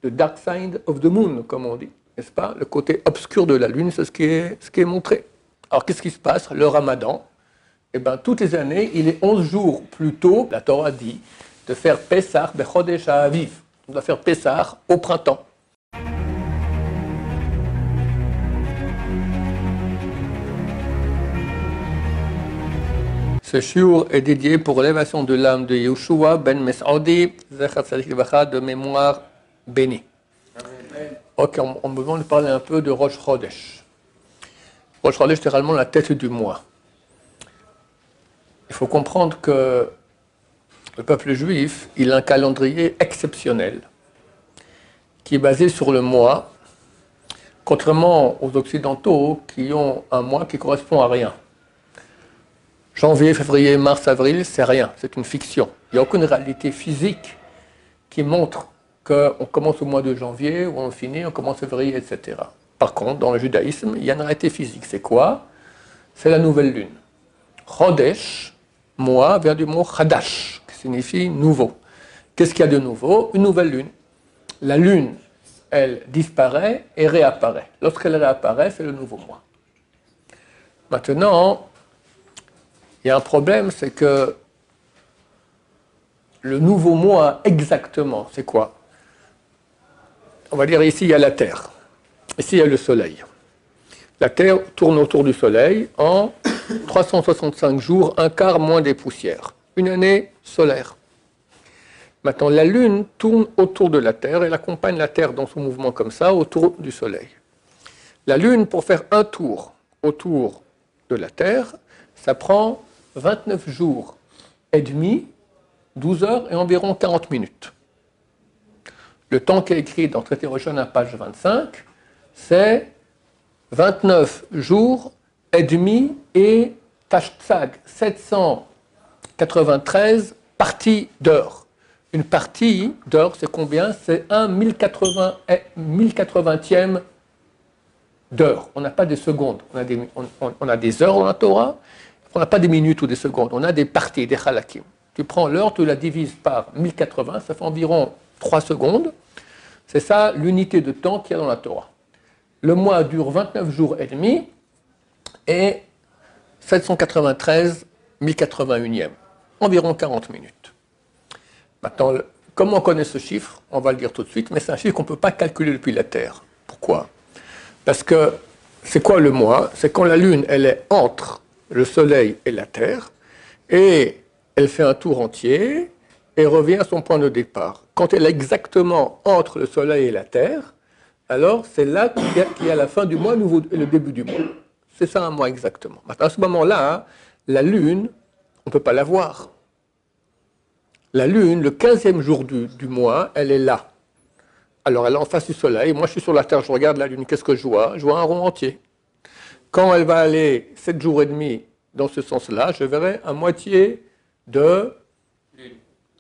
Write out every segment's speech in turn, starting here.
the dark side of the moon, comme on dit, n'est-ce pas? Le côté obscur de la lune, c'est ce qui est montré. Alors, qu'est-ce qui se passe? Le ramadan, eh bien, toutes les années, il est 11 jours plus tôt, la Torah dit, de faire Pessah bechodesh ha'aviv. On doit faire Pessah au printemps. Ce shiur est dédié pour l'élévation de l'âme de Yehoshua ben Mesaudi, Zecher Tzadik Livracha, de mémoire bénie. Ok, on me demande de parler un peu de Rosh Chodesh. Rosh Chodesh, littéralement la tête du mois. Il faut comprendre que le peuple juif, il a un calendrier exceptionnel qui est basé sur le mois, contrairement aux Occidentaux qui ont un mois qui correspond à rien. Janvier, février, mars, avril, c'est rien, c'est une fiction. Il n'y a aucune réalité physique qui montre qu'on commence au mois de janvier, ou on finit, on commence février, etc. Par contre, dans le judaïsme, il y a une réalité physique. C'est quoi? C'est la nouvelle lune. Chodesh, mois, vient du mot chadash, qui signifie nouveau. Qu'est-ce qu'il y a de nouveau? Une nouvelle lune. La lune, elle disparaît et réapparaît. Lorsqu'elle réapparaît, c'est le nouveau mois. Maintenant, il y a un problème, c'est que le nouveau mois exactement, c'est quoi? On va dire ici, il y a la Terre. Ici, il y a le Soleil. La Terre tourne autour du Soleil en 365 jours, un quart moins des poussières. Une année solaire. Maintenant, la Lune tourne autour de la Terre, elle accompagne la Terre dans son mouvement comme ça, autour du Soleil. La Lune, pour faire un tour autour de la Terre, ça prend 29 jours et demi, 12 heures et environ 40 minutes. Le temps qui est écrit dans le traité Rosh Hashanah, page 25, c'est 29 jours et demi et tashtzag, 793 parties d'heures. Une partie d'heure, c'est combien? C'est 1080e d'heure. On n'a pas des secondes. On a des heures dans la Torah. On n'a pas des minutes ou des secondes, on a des parties, des halakim. Tu prends l'heure, tu la divises par 1080, ça fait environ 3 secondes. C'est ça l'unité de temps qu'il y a dans la Torah. Le mois dure 29 jours et demi et 793 1081e, environ 40 minutes. Maintenant, comment on connaît ce chiffre? On va le dire tout de suite, mais c'est un chiffre qu'on ne peut pas calculer depuis la Terre. Pourquoi? Parce que c'est quoi le mois? C'est quand la Lune, elle est entre le Soleil et la Terre, et elle fait un tour entier et revient à son point de départ. Quand elle est exactement entre le Soleil et la Terre, alors c'est là qu'il y a la fin du mois et le début du mois. C'est ça un mois exactement. Maintenant, à ce moment-là, la Lune, on ne peut pas la voir. La Lune, le 15e jour du mois, elle est là. Alors elle est en face du Soleil. Moi, je suis sur la Terre, je regarde la Lune. Qu'est-ce que je vois? Je vois un rond entier. Quand elle va aller 7 jours et demi dans ce sens-là, je verrai un moitié de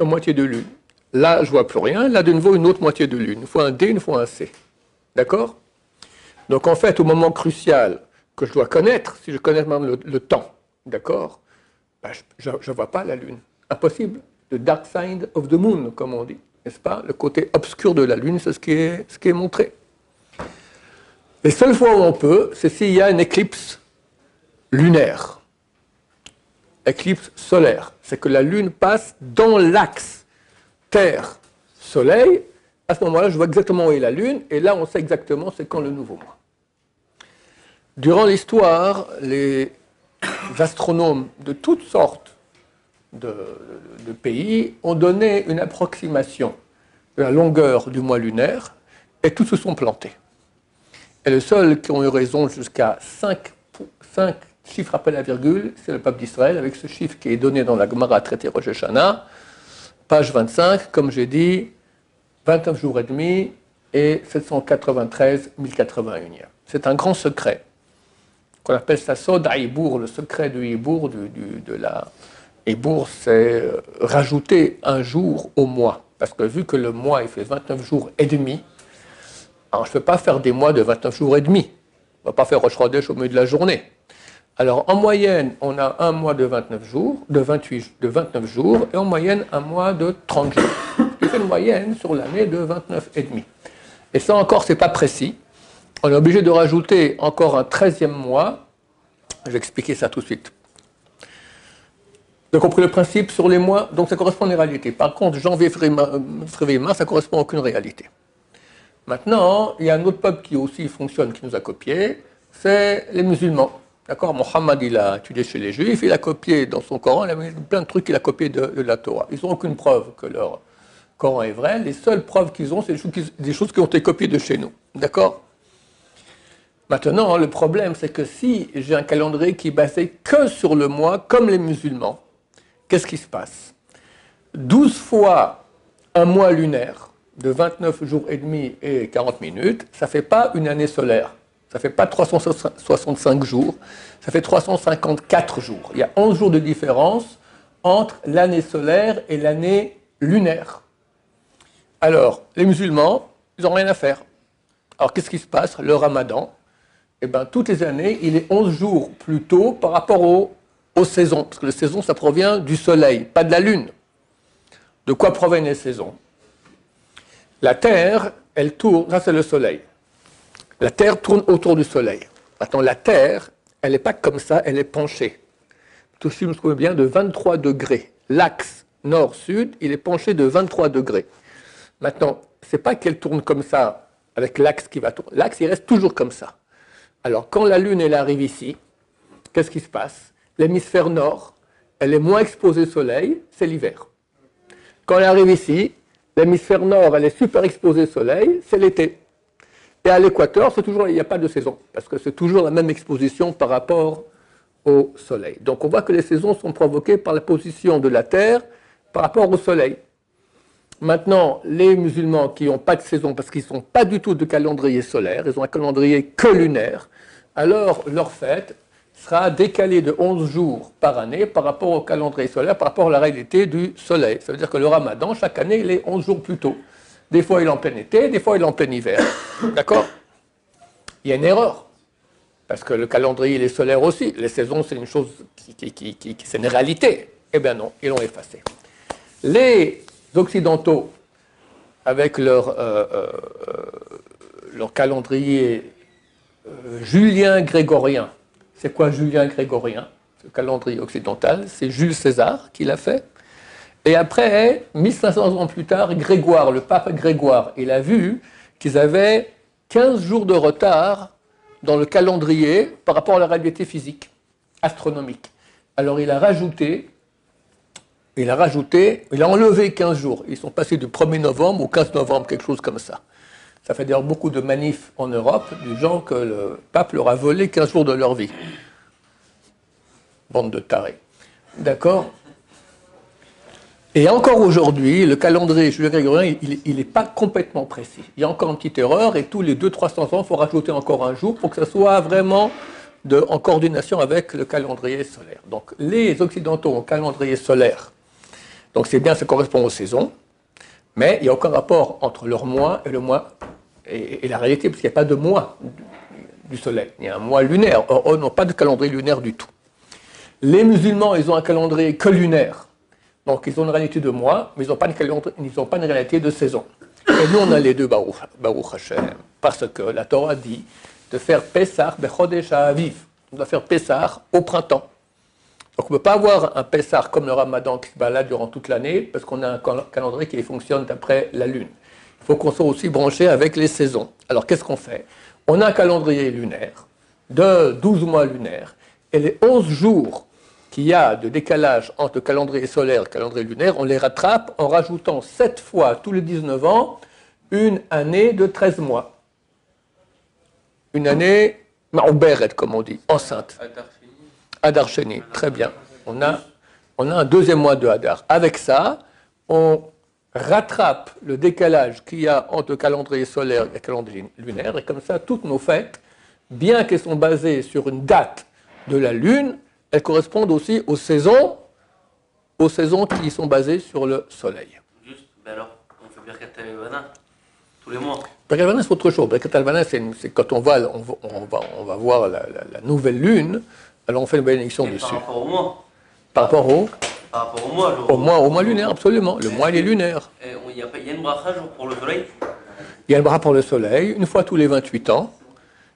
lune. Là, je ne vois plus rien. Là, de nouveau, une autre moitié de lune. Une fois un D, une fois un C. D'accord? Donc, en fait, au moment crucial que je dois connaître, si je connais même le temps, d'accord, ben, je ne vois pas la lune. Impossible. The dark side of the moon, comme on dit. N'est-ce pas? Le côté obscur de la lune, c'est ce qui est montré. Les seules fois où on peut, c'est s'il y a une éclipse lunaire. Éclipse solaire. C'est que la Lune passe dans l'axe Terre-Soleil. À ce moment-là, je vois exactement où est la Lune, et là, on sait exactement c'est quand le nouveau mois. Durant l'histoire, les astronomes de toutes sortes de pays ont donné une approximation de la longueur du mois lunaire, et tous se sont plantés. Et le seul qui ont eu raison jusqu'à 5 chiffres après la virgule, c'est le peuple d'Israël, avec ce chiffre qui est donné dans la Gemara traité Rosh Hashanah, page 25, comme j'ai dit, 29 jours et demi et 793 1081e. C'est un grand secret, qu'on appelle ça Sod HaIbour, le secret du Hibour, de la Hibour, c'est rajouter un jour au mois. Parce que vu que le mois, il fait 29 jours et demi, alors, je ne peux pas faire des mois de 29 jours et demi. On ne va pas faire Rosh Chodesh au milieu de la journée. Alors, en moyenne, on a un mois de 29 jours, de 29 jours, et en moyenne, un mois de 30 jours. fait une moyenne sur l'année de 29,5. Et ça encore, ce n'est pas précis. On est obligé de rajouter encore un 13e mois. Je vais expliquer ça tout de suite. Vous avez compris le principe sur les mois? Donc ça correspond à une réalité. Par contre, janvier, février, mars, ça ne correspond à aucune réalité. Maintenant, il y a un autre peuple qui aussi fonctionne, qui nous a copié, c'est les musulmans. D'accord? Mohammed, il a étudié chez les Juifs, il a copié dans son Coran, il a mis plein de trucs qu'il a copiés de la Torah. Ils n'ont aucune preuve que leur Coran est vrai. Les seules preuves qu'ils ont, c'est des choses qui ont été copiées de chez nous. D'accord? Maintenant, le problème, c'est que si j'ai un calendrier qui est basé que sur le mois, comme les musulmans, qu'est-ce qui se passe? 12 fois un mois lunaire de 29 jours et demi et 40 minutes, ça ne fait pas une année solaire. Ça ne fait pas 365 jours, ça fait 354 jours. Il y a 11 jours de différence entre l'année solaire et l'année lunaire. Alors, les musulmans, ils n'ont rien à faire. Alors, qu'est-ce qui se passe? Le ramadan, eh bien, toutes les années, il est 11 jours plus tôt par rapport aux saisons. Parce que les saisons, ça provient du soleil, pas de la lune. De quoi proviennent les saisons? La Terre, elle tourne, ça c'est le soleil. La Terre tourne autour du soleil. Maintenant, la Terre, elle n'est pas comme ça, elle est penchée. Tout ce qui me trouve bien de 23 degrés. L'axe nord-sud, il est penché de 23 degrés. Maintenant, ce n'est pas qu'elle tourne comme ça, avec l'axe qui va tourner. L'axe, il reste toujours comme ça. Alors, quand la Lune, elle arrive ici, qu'est-ce qui se passe? L'hémisphère nord, elle est moins exposée au soleil, c'est l'hiver. Quand elle arrive ici, l'hémisphère nord, elle est super exposée au soleil, c'est l'été. Et à l'équateur, il n'y a pas de saison, parce que c'est toujours la même exposition par rapport au soleil. Donc on voit que les saisons sont provoquées par la position de la Terre par rapport au soleil. Maintenant, les musulmans qui n'ont pas de saison, parce qu'ils ne sont pas du tout de calendrier solaire, ils ont un calendrier que lunaire, alors leur fête sera décalée de 11 jours par année par rapport au calendrier solaire, par rapport à la réalité du soleil. Ça veut dire que le ramadan, chaque année, il est 11 jours plus tôt. Des fois, il est en plein été, des fois, il est en plein hiver. D'accord? Il y a une erreur. Parce que le calendrier, il est solaire aussi. Les saisons, c'est une chose c'est une réalité. Eh bien non, ils l'ont effacé. Les Occidentaux, avec leur calendrier julien-grégorien, c'est quoi julien-grégorien? Le calendrier occidental, c'est Jules César qui l'a fait. Et après, 1500 ans plus tard, Grégoire, le pape Grégoire, il a vu qu'ils avaient 15 jours de retard dans le calendrier par rapport à la réalité physique, astronomique. Alors il a enlevé 15 jours. Ils sont passés du 1er novembre au 15 novembre, quelque chose comme ça. Ça fait d'ailleurs beaucoup de manifs en Europe, du genre que le pape leur a volé 15 jours de leur vie. Bande de tarés. D'accord? Et encore aujourd'hui, le calendrier julien-grégorien, il n'est pas complètement précis. Il y a encore une petite erreur, et tous les 200-300 ans, il faut rajouter encore un jour pour que ça soit vraiment en coordination avec le calendrier solaire. Donc les Occidentaux ont un calendrier solaire. Donc c'est bien, ça correspond aux saisons, mais il n'y a aucun rapport entre leur mois et le mois et la réalité, parce qu'il n'y a pas de mois du soleil. Il y a un mois lunaire. Or, eux n'ont pas de calendrier lunaire du tout. Les musulmans, ils ont un calendrier que lunaire. Donc, ils ont une réalité de mois, mais ils n'ont pas une réalité de saison. Et nous, on a les deux, Baruch Hashem, parce que la Torah dit de faire Pessah Bechodesh Ha'aviv. On doit faire Pessah au printemps. Donc, on ne peut pas avoir un Pessah comme le Ramadan qui se balade durant toute l'année, parce qu'on a un calendrier qui fonctionne d'après la lune. Il faut qu'on soit aussi branché avec les saisons. Alors, qu'est-ce qu'on fait? On a un calendrier lunaire de 12 mois lunaires, et les 11 jours qu'il y a de décalage entre le calendrier solaire et le calendrier lunaire, on les rattrape en rajoutant 7 fois tous les 19 ans une année de 13 mois. Une année ma'ouberet, comme on dit, enceinte. Adar Sheni, très bien. On a un deuxième mois de Hadar. Avec ça, on rattrape le décalage qu'il y a entre le calendrier solaire et le calendrier lunaire, et comme ça, toutes nos fêtes, bien qu'elles sont basées sur une date de la Lune, elles correspondent aussi aux saisons qui sont basées sur le soleil. Juste, ben alors, on fait Birkat Halevana tous les mois. Birkat Halevana, c'est autre chose. Birkat Halevana, c'est quand on va voir la nouvelle lune, alors on fait une bénédiction dessus. Par rapport au mois. Par rapport au mois. Au mois lunaire, absolument. Le mois, il est lunaire. Il y a une bracha jour pour le soleil? Il y a une bracha pour le soleil, une fois tous les 28 ans,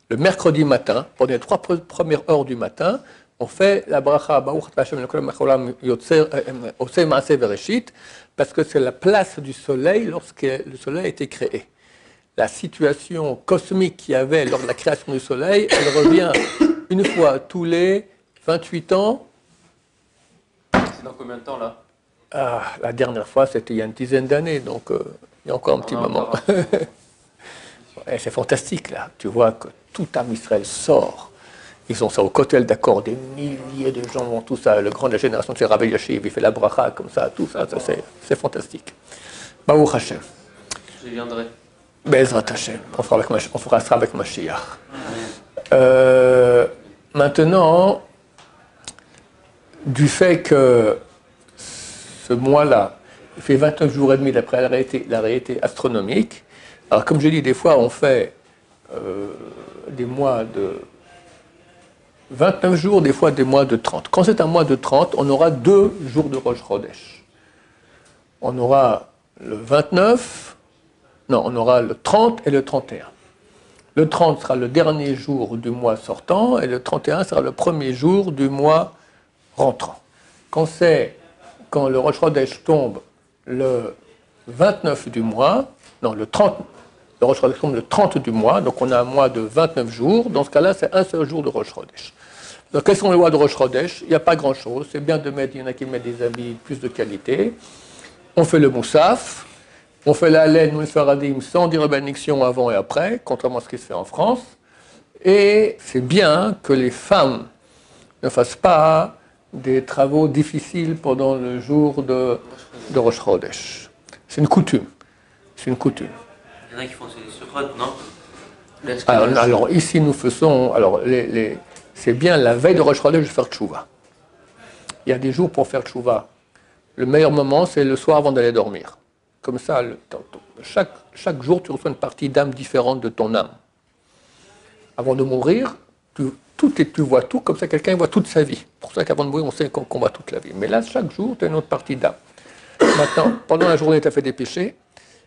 le mercredi matin, pendant les 3 premières heures du matin, on fait la bracha Baruch Ata Hashem Elokeinu melech haolam oseh maaseh bereshit, parce que c'est la place du soleil lorsque le soleil a été créé. La situation cosmique qu'il y avait lors de la création du soleil, elle revient une fois tous les 28 ans. C'est dans combien de temps là? La dernière fois, c'était il y a une dizaine d'années, donc il y a encore un petit moment. Ouais, c'est fantastique, là. Tu vois que tout Am Israël sort. Ils ont ça au Kotel, d'accord, des milliers de gens vont tout ça. Le grand de la génération, c'est Rabbi Yashiv, il fait la bracha comme ça, tout ça, c'est fantastique. Baruch Hashem. Je viendrai. Bezrat Hashem. On fera ça avec Mashiach. Maintenant, du fait que ce mois-là, il fait 29 jours et demi d'après la réalité astronomique. Alors, comme je dis, des fois, on fait des mois de 29 jours, des fois des mois de 30. Quand c'est un mois de 30, on aura 2 jours de Rosh Chodesh. On aura le 29, non, on aura le 30 et le 31. Le 30 sera le dernier jour du mois sortant et le 31 sera le premier jour du mois rentrant. Quand le Rosh Chodesh tombe le 29 du mois, non, le 30, le Rosh Chodesh tombe le 30 du mois, donc on a un mois de 29 jours. Dans ce cas-là, c'est un seul jour de Rosh Chodesh. Donc, quels sont les lois de Rosh Chodesh? Il n'y a pas grand-chose. C'est bien de mettre, il y en a qui mettent des habits plus de qualité. On fait le moussaf, on fait la laine ou le faradim sans dire bénédiction avant et après, contrairement à ce qui se fait en France. Et c'est bien que les femmes ne fassent pas des travaux difficiles pendant le jour de Rosh Chodesh. C'est une coutume. C'est une coutume. Il y en a qui font des sucrottes, non? Alors, ici, nous faisons... Alors, c'est bien la veille de Rosh Chodesh de faire tchouva. Il y a des jours pour faire tchouva. Le meilleur moment, c'est le soir avant d'aller dormir. Comme ça, chaque jour, tu reçois une partie d'âme différente de ton âme. Avant de mourir, tu vois tout, comme ça quelqu'un voit toute sa vie. Pour ça qu'avant de mourir, on sait qu'on voit toute la vie. Mais là, chaque jour, tu as une autre partie d'âme. Maintenant, pendant la journée, tu as fait des péchés.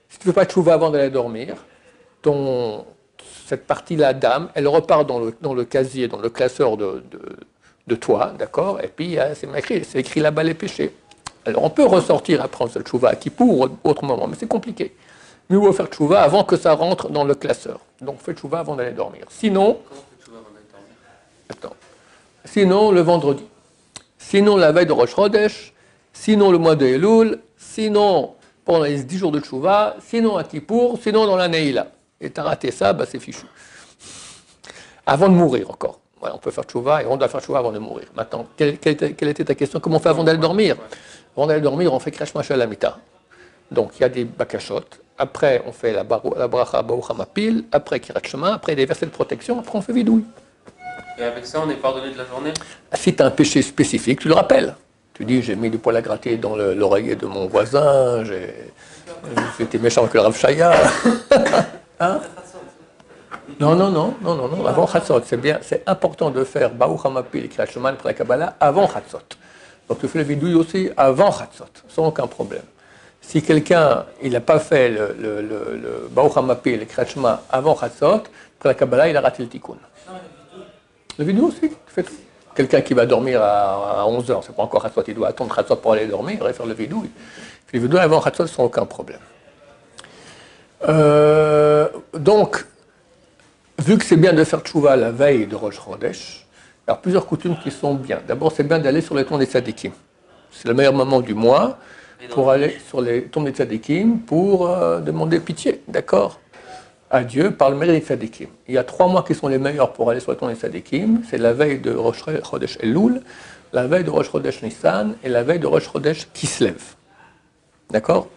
Si tu ne fais pas tchouva avant d'aller dormir, cette partie-là d'âme, elle repart dans le casier, dans le classeur de toi, d'accord? Et puis, c'est écrit là-bas les péchés. Alors, on peut ressortir après cette tchouva à Kippour ou autre moment, mais c'est compliqué. Mieux vaut faire tchouva avant que ça rentre dans le classeur. Donc, fais tchouva avant d'aller dormir. Sinon, sinon le vendredi, sinon la veille de Rosh Chodesh, sinon le mois de Elul, sinon pendant les 10 jours de tchouva, sinon à Kippour, sinon dans la Neila. Et tu as raté ça, c'est fichu. Avant de mourir encore. Ouais, on peut faire tchouva et on doit faire tchouva avant de mourir. Maintenant, quelle était ta question? Comment on fait avant d'aller dormir? Avant d'aller dormir, on fait Kresh Mashal Amita. Donc, il y a des bakashot. Après, on fait la bracha Baruch Hamapil. Après, Kirat Shema. Après, des versets de protection. Après, on fait vidouille. Et avec ça, on est pardonné de la journée? Si tu as un péché spécifique, tu le rappelles. Tu dis, j'ai mis du poil à gratter dans l'oreiller de mon voisin, j'ai été méchant avec le Rav Shaya. Hein? Non, avant Chatzot, c'est bien, c'est important de faire Baruch Hamapil et Kirat Shema après la Kabbalah avant Chatzot. Donc tu fais le vidouille aussi avant Chatzot, sans aucun problème. Si quelqu'un, il n'a pas fait le Baruch Hamapil et le Kirat Shema avant Chatzot, après la Kabbalah, il a raté le Tikkun. Le vidouille aussi, tu fais tout. Quelqu'un qui va dormir à 11h, c'est pas encore Chatzot, il doit attendre Chatzot pour aller dormir et faire le vidouille. Le vidouille avant Chatzot sans aucun problème. Donc, vu que c'est bien de faire tchouva la veille de Rosh Chodesh, il y a plusieurs coutumes qui sont bien. D'abord, c'est bien d'aller sur les tombes des tzadikim. C'est le meilleur moment du mois pour aller sur les tombes des tzadikim pour demander pitié, d'accord, à Dieu par le mérite des tzadikim. Il y a 3 mois qui sont les meilleurs pour aller sur les tombes des tzadikim. C'est la veille de Rosh Chodesh Elul, la veille de Rosh Chodesh Nissan et la veille de Rosh Chodesh Kislev. D'accord?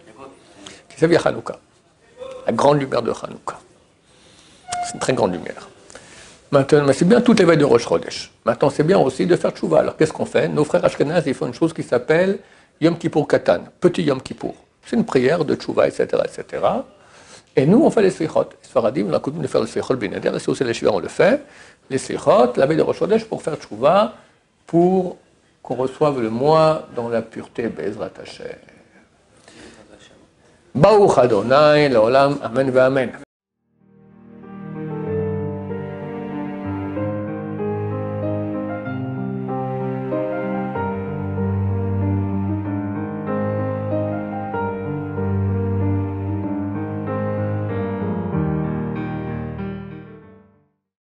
Kislev et Hanouka. La grande lumière de Hanouka. C'est une très grande lumière. Maintenant, c'est bien toutes les veilles de Rosh Chodesh. Maintenant, c'est bien aussi de faire tchouva. Alors, qu'est-ce qu'on fait? Nos frères Ashkenaz, ils font une chose qui s'appelle Yom Kippour Katan, petit Yom Kippour. C'est une prière de tchouva, etc., etc. Et nous, on fait les slichot. Les Sfaradim, on a coutume de faire les slichot binader. Et si aussi les Shivas, on le fait. Les slichot, la veille de Rosh Chodesh, pour faire tchouva, pour qu'on reçoive le mois dans la pureté Bezrat Hashem. Baruch Adonai, Leolam, Amen, Amen.